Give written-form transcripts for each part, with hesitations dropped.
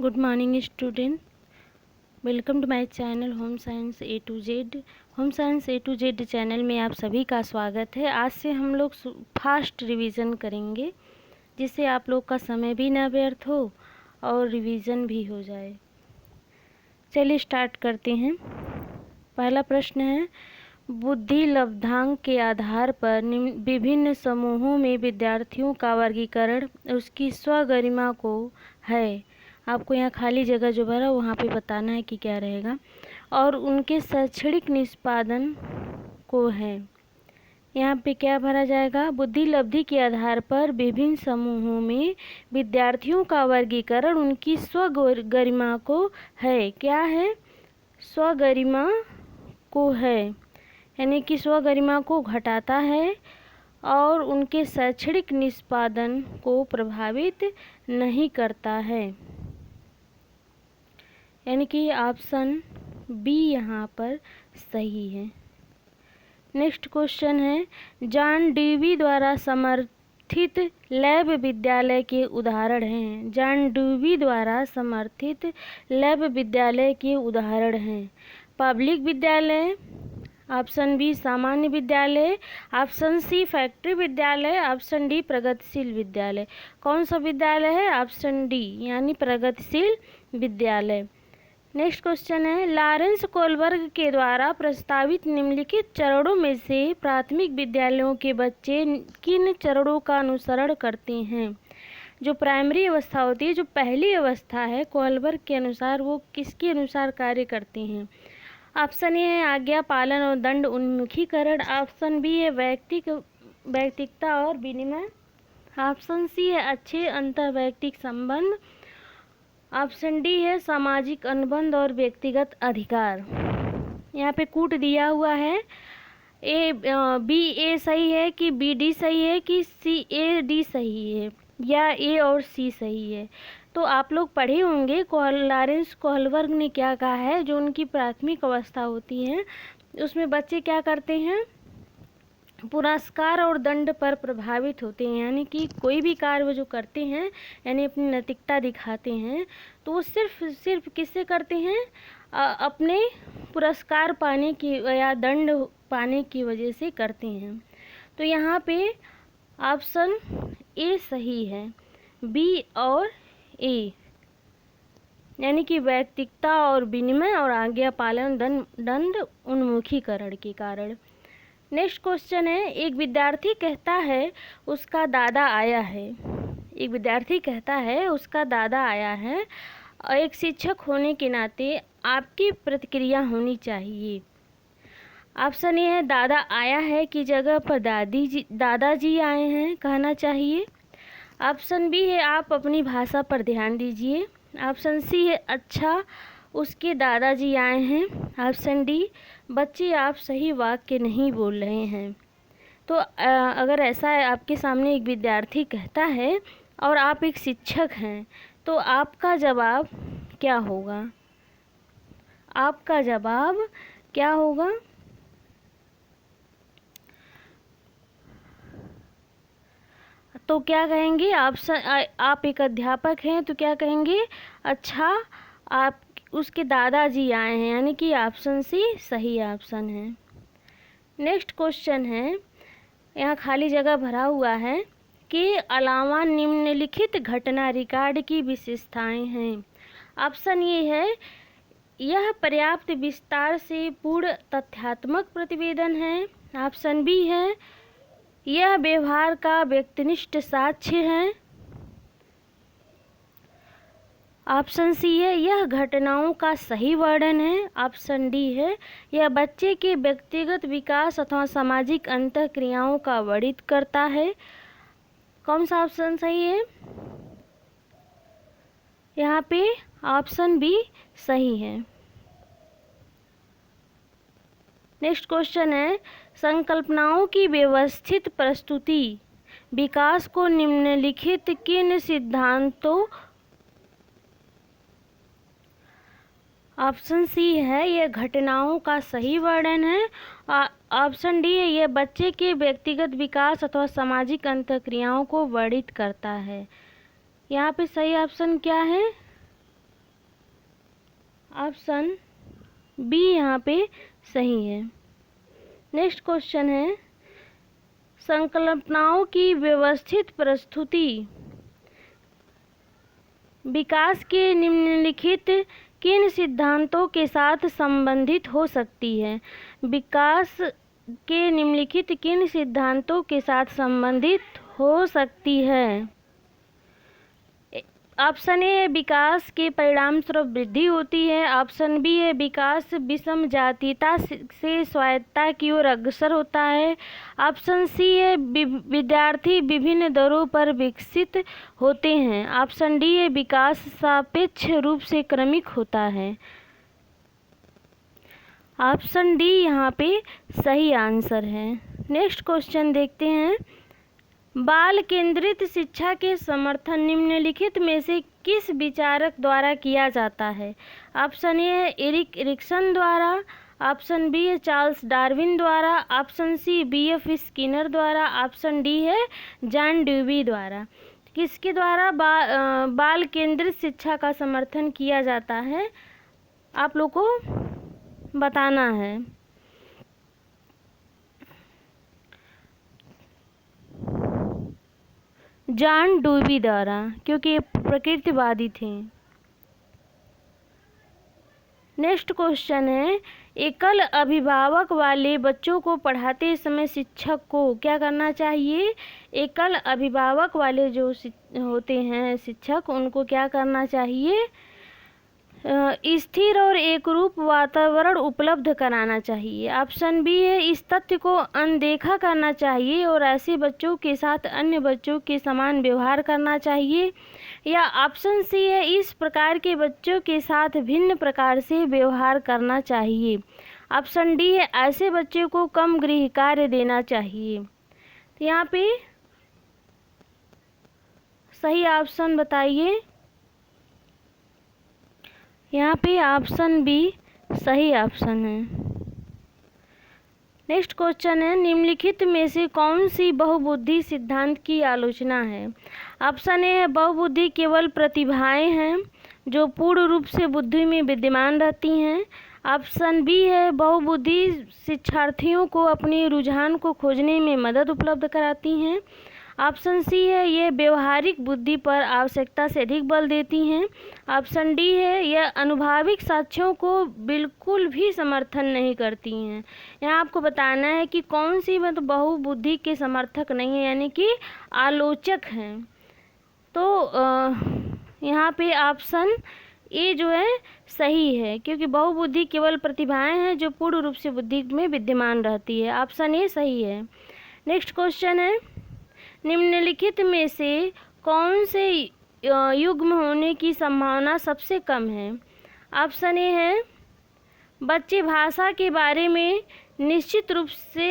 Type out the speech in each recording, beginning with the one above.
Good morning student, welcome to my channel home science A to Z. Home science A to Z channel में आप सभी का स्वागत है। आज से हम लोग फास्ट रिवीजन करेंगे, जिससे आप लोग का समय भी ना व्यर्थ हो और रिवीजन भी हो जाए। चलिए स्टार्ट करते हैं। पहला प्रश्न है, बुद्धि लब्धांक के आधार पर विभिन्न समूहों में विद्यार्थियों का वर्गीकरण उसकी स्वगरिमा को है। आपको यहाँ खाली जगह जो भरा वहाँ पे बताना है कि क्या रहेगा, और उनके शैक्षणिक निष्पादन को है। यहाँ पे क्या भरा जाएगा? बुद्धि लब्धि के आधार पर विभिन्न समूहों में विद्यार्थियों का वर्गीकरण उनकी स्वगरिमा को है। क्या है? स्वगरिमा को है, यानी कि स्वगरिमा को घटाता है और उनके शैक्षणिक निष्पादन को प्रभावित नहीं करता है। यानी कि ऑप्शन बी यहाँ पर सही है। नेक्स्ट क्वेश्चन है, जॉन डीवी द्वारा समर्थित लैब विद्यालय के उदाहरण हैं। जॉन डीवी द्वारा समर्थित लैब विद्यालय के उदाहरण हैं। पब्लिक विद्यालय, ऑप्शन बी सामान्य विद्यालय, ऑप्शन सी फैक्ट्री विद्यालय, ऑप्शन डी प्रगतिशील विद्यालय। कौन सा विद्यालय है? ऑप्शन डी यानी प्रगतिशील विद्यालय। नेक्स्ट क्वेश्चन है, लॉरेंस कोलबर्ग के द्वारा प्रस्तावित निम्नलिखित चरणों में से प्राथमिक विद्यालयों के बच्चे किन चरणों का अनुसरण करते हैं? जो प्राइमरी अवस्था होती है, जो पहली अवस्था है, कोलबर्ग के अनुसार वो किसके अनुसार कार्य करते हैं? ऑप्शन ए है आज्ञा पालन और दंड उन्मुखीकरण, ऑप्शन बी है वैयक्तिकता और विनिमय, ऑप्शन सी है अच्छे अंतर्वैयक्तिक संबंध, ऑप्शन डी है सामाजिक अनुबंध और व्यक्तिगत अधिकार। यहाँ पे कूट दिया हुआ है, बी ए सही है कि बी डी सही है कि सी ए डी सही है या ए और सी सही है। तो आप लोग पढ़े होंगे लॉरेंस कोलबर्ग ने क्या कहा है। जो उनकी प्राथमिक अवस्था होती है उसमें बच्चे क्या करते हैं? पुरस्कार और दंड पर प्रभावित होते हैं, यानी कि कोई भी कार्य वो जो करते हैं, यानी अपनी नैतिकता दिखाते हैं, तो वो सिर्फ किससे करते हैं? अपने पुरस्कार पाने की या दंड पाने की वजह से करते हैं। तो यहाँ पे ऑप्शन ए सही है, बी और ए, यानी कि वैयक्तिकता और विनिमय और आज्ञा पालन दंड उन्मुखीकरण के कारण। नेक्स्ट क्वेश्चन है, एक विद्यार्थी कहता है उसका दादा आया है। एक विद्यार्थी कहता है उसका दादा आया है, और एक शिक्षक होने के नाते आपकी प्रतिक्रिया होनी चाहिए। ऑप्शन ए है दादा आया है की जगह पर दादाजी आए हैं कहना चाहिए। ऑप्शन बी है आप अपनी भाषा पर ध्यान दीजिए। ऑप्शन सी है अच्छा उसके दादाजी आए हैं। ऑप्शन डी बच्चे आप सही वाक्य नहीं बोल रहे हैं। तो अगर ऐसा है, आपके सामने एक विद्यार्थी कहता है और आप एक शिक्षक हैं, तो आपका जवाब क्या होगा? आपका जवाब क्या होगा? तो क्या कहेंगे? आप एक अध्यापक हैं तो क्या कहेंगे? अच्छा आप उसके दादाजी आए हैं, यानी कि ऑप्शन सी सही ऑप्शन है। नेक्स्ट क्वेश्चन है, यहाँ खाली जगह भरा हुआ है कि अलावा निम्नलिखित घटना रिकॉर्ड की विशेषताएं हैं। ऑप्शन ये है यह पर्याप्त विस्तार से पूर्ण तथ्यात्मक प्रतिवेदन है। ऑप्शन बी है यह व्यवहार का व्यक्तिनिष्ठ साक्ष्य है। ऑप्शन सी है यह घटनाओं का सही वर्णन है। ऑप्शन डी है यह बच्चे के व्यक्तिगत विकास अथवा सामाजिक अंतःक्रियाओं का वर्णित करता है। कौन सा ऑप्शन सही है? यहाँ पे ऑप्शन बी सही है। नेक्स्ट क्वेश्चन है, संकल्पनाओं की व्यवस्थित प्रस्तुति विकास को निम्नलिखित किन सिद्धांतों। ऑप्शन सी है यह घटनाओं का सही वर्णन है। ऑप्शन डी है यह बच्चे के व्यक्तिगत विकास अथवा सामाजिक अंतःक्रियाओं को वर्णित करता है। यहाँ पे सही ऑप्शन क्या है? ऑप्शन बी यहाँ पे सही है। नेक्स्ट क्वेश्चन है, संकल्पनाओं की व्यवस्थित प्रस्तुति विकास के निम्नलिखित किन सिद्धांतों के साथ संबंधित हो सकती है? विकास के निम्नलिखित किन सिद्धांतों के साथ संबंधित हो सकती है? ऑप्शन ए, विकास के परिणाम स्वरूप वृद्धि होती है। ऑप्शन बी है, विकास विषम जातीयता से स्वायत्तता की ओर अग्रसर होता है। ऑप्शन सी है, विद्यार्थी विभिन्न दरों पर विकसित होते हैं। ऑप्शन डी है, विकास सापेक्ष रूप से क्रमिक होता है। ऑप्शन डी यहाँ पे सही आंसर है। नेक्स्ट क्वेश्चन देखते हैं, बाल केंद्रित शिक्षा के समर्थन निम्नलिखित में से किस विचारक द्वारा किया जाता है? ऑप्शन ए है एरिक एरिक्सन द्वारा। ऑप्शन बी है चार्ल्स डार्विन द्वारा। ऑप्शन सी बीएफ स्किनर द्वारा। ऑप्शन डी है जॉन ड्यूवी द्वारा। किसके द्वारा बाल केंद्रित शिक्षा का समर्थन किया जाता है, आप लोग को बताना है। जॉन ड्यूवी द्वारा, क्योंकि ये प्रकृतिवादी थे। नेक्स्ट क्वेश्चन है, एकल अभिभावक वाले बच्चों को पढ़ाते समय शिक्षक को क्या करना चाहिए? एकल अभिभावक वाले जो होते हैं शिक्षक, उनको क्या करना चाहिए? स्थिर और एकरूप वातावरण उपलब्ध कराना चाहिए। ऑप्शन बी है, इस तथ्य को अनदेखा करना चाहिए और ऐसे बच्चों के साथ अन्य बच्चों के समान व्यवहार करना चाहिए। या ऑप्शन सी है, इस प्रकार के बच्चों के साथ भिन्न प्रकार से व्यवहार करना चाहिए। ऑप्शन डी है, ऐसे बच्चे को कम गृह कार्य देना चाहिए। तो यहाँ पे सही ऑप्शन बताइए। यहाँ पे ऑप्शन बी सही ऑप्शन है। नेक्स्ट क्वेश्चन है, निम्नलिखित में से कौन सी बहुबुद्धि सिद्धांत की आलोचना है? ऑप्शन ए है, बहुबुद्धि केवल प्रतिभाएं हैं जो पूर्ण रूप से बुद्धि में विद्यमान रहती हैं। ऑप्शन बी है, बहुबुद्धि शिक्षार्थियों को अपने रुझान को खोजने में मदद उपलब्ध कराती हैं। ऑप्शन सी है, ये व्यवहारिक बुद्धि पर आवश्यकता से अधिक बल देती हैं। ऑप्शन डी है, यह अनुभाविक साक्ष्यों को बिल्कुल भी समर्थन नहीं करती हैं। यहाँ आपको बताना है कि कौन सी मतलब बहुबुद्धि के समर्थक नहीं है, यानी कि आलोचक हैं। तो यहाँ पे ऑप्शन ए जो है सही है, क्योंकि बहुबुद्धि केवल प्रतिभाएं हैं जो पूर्ण रूप से बुद्धि में विद्यमान रहती है। ऑप्शन ए सही है। नेक्स्ट क्वेश्चन है, निम्नलिखित में से कौन से युग्म होने की संभावना सबसे कम है? ऑप्शन ए है, बच्चे भाषा के बारे में निश्चित रूप से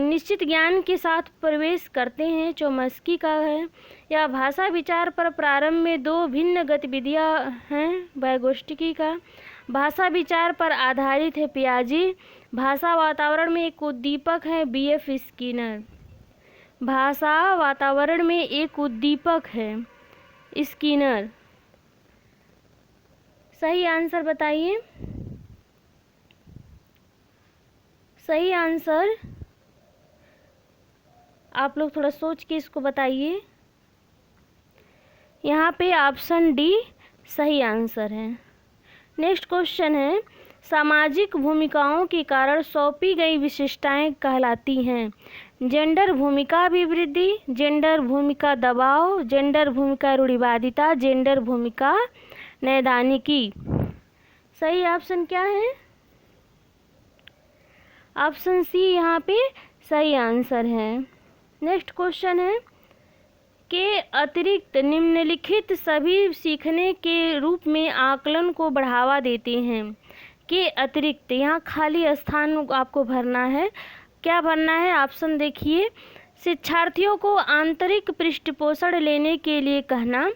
निश्चित ज्ञान के साथ प्रवेश करते हैं, चौमस्की का है। या भाषा विचार पर प्रारंभ में दो भिन्न गतिविधियां हैं, वाइगोत्स्की का। भाषा विचार पर आधारित है, पियाजे। भाषा वातावरण में एक उद्दीपक है, बीएफ स्किनर। भाषा वातावरण में एक उद्दीपक है, स्किनर। सही आंसर बताइए। सही आंसर आप लोग थोड़ा सोच के इसको बताइए। यहाँ पे ऑप्शन डी सही आंसर है। नेक्स्ट क्वेश्चन है, सामाजिक भूमिकाओं के कारण सौंपी गई विशेषताएं कहलाती हैं? जेंडर भूमिका अभिवृद्धि, जेंडर भूमिका दबाव, जेंडर भूमिका रूढ़िवादिता, जेंडर भूमिका नैदानिकी। सही ऑप्शन क्या है? ऑप्शन सी यहाँ पे सही आंसर है। नेक्स्ट क्वेश्चन है, के अतिरिक्त निम्नलिखित सभी सीखने के रूप में आकलन को बढ़ावा देते हैं। के अतिरिक्त, यहाँ खाली स्थान आपको भरना है। क्या भरना है? ऑप्शन देखिए, शिक्षार्थियों को आंतरिक पृष्ठपोषण लेने के लिए कहना।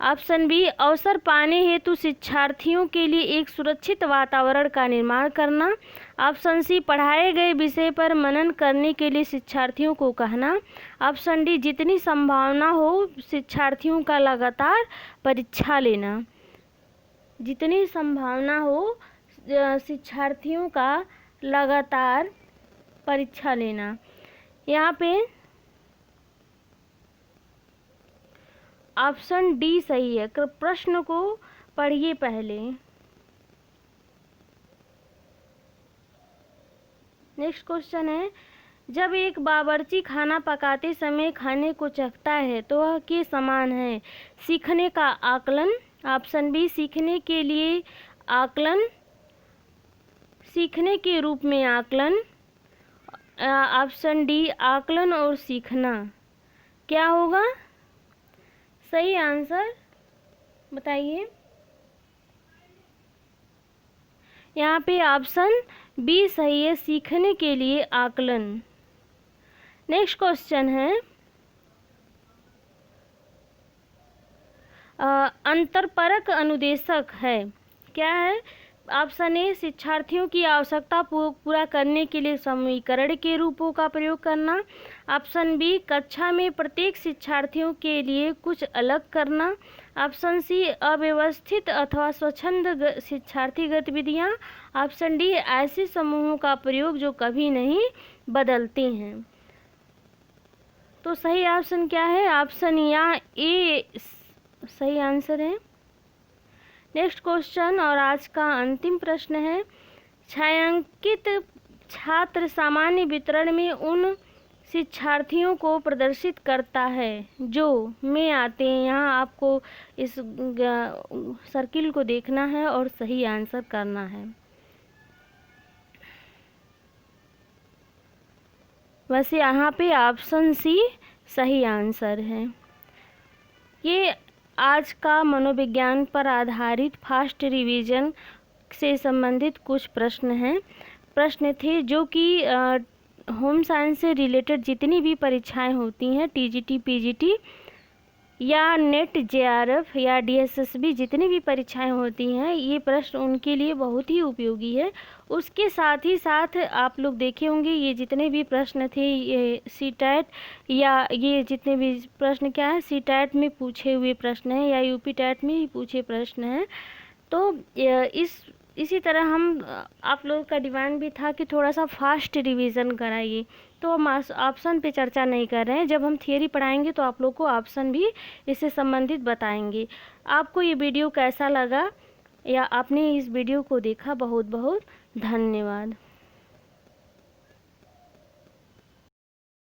ऑप्शन बी, अवसर पाने हेतु शिक्षार्थियों के लिए एक सुरक्षित वातावरण का निर्माण करना। ऑप्शन सी, पढ़ाए गए विषय पर मनन करने के लिए शिक्षार्थियों को कहना। ऑप्शन डी, जितनी संभावना हो शिक्षार्थियों का लगातार परीक्षा लेना। जितनी संभावना हो शिक्षार्थियों का लगातार परीक्षा लेना। यहाँ पे ऑप्शन डी सही है। प्रश्न को पढ़िए पहले। नेक्स्ट क्वेश्चन है, जब एक बावर्ची खाना पकाते समय खाने को चखता है तो वह के समान है? सीखने का आकलन, ऑप्शन बी सीखने के लिए आकलन, सीखने के रूप में आकलन, ऑप्शन डी आकलन और सीखना। क्या होगा सही आंसर बताइए। यहाँ पे ऑप्शन बी सही है, सीखने के लिए आकलन। नेक्स्ट क्वेश्चन है, अंतरपरक अनुदेशक है। क्या है? ऑप्शन ए शिक्षार्थियों की आवश्यकता पूरा करने के लिए समीकरण के रूपों का प्रयोग करना, ऑप्शन बी कक्षा में प्रत्येक शिक्षार्थियों के लिए कुछ अलग करना, ऑप्शन सी अव्यवस्थित अथवा स्वच्छंद शिक्षार्थी गतिविधियां, ऑप्शन डी ऐसे समूहों का प्रयोग जो कभी नहीं बदलते हैं। तो सही ऑप्शन क्या है? ऑप्शन या ए सही आंसर है। नेक्स्ट क्वेश्चन और आज का अंतिम प्रश्न है, छायांकित छात्र सामान्य वितरण में उन शिक्षार्थियों को प्रदर्शित करता है जो में आते हैं। यहाँ आपको इस सर्किल को देखना है और सही आंसर करना है। वैसे यहाँ पे ऑप्शन सी सही आंसर है। ये आज का मनोविज्ञान पर आधारित फास्ट रिवीजन से संबंधित कुछ प्रश्न थे जो कि होम साइंस से रिलेटेड जितनी भी परीक्षाएं होती हैं, टीजीटी, पीजीटी या नेट, जेआरएफ या डीएसएसबी, जितनी भी परीक्षाएं होती हैं, ये प्रश्न उनके लिए बहुत ही उपयोगी है। उसके साथ ही साथ आप लोग देखे होंगे ये जितने भी प्रश्न थे, ये सीटैट या ये जितने भी प्रश्न क्या है, सीटैट में पूछे हुए प्रश्न हैं या यूपी टैट में ही पूछे प्रश्न हैं। तो इसी तरह हम आप लोगों का डिमांड भी था कि थोड़ा सा फास्ट रिवीजन कराइए, तो हम ऑप्शन पे चर्चा नहीं कर रहे हैं। जब हम थियरी पढ़ाएंगे तो आप लोग को ऑप्शन भी इससे संबंधित बताएंगे। आपको ये वीडियो कैसा लगा या आपने इस वीडियो को देखा, बहुत बहुत धन्यवाद।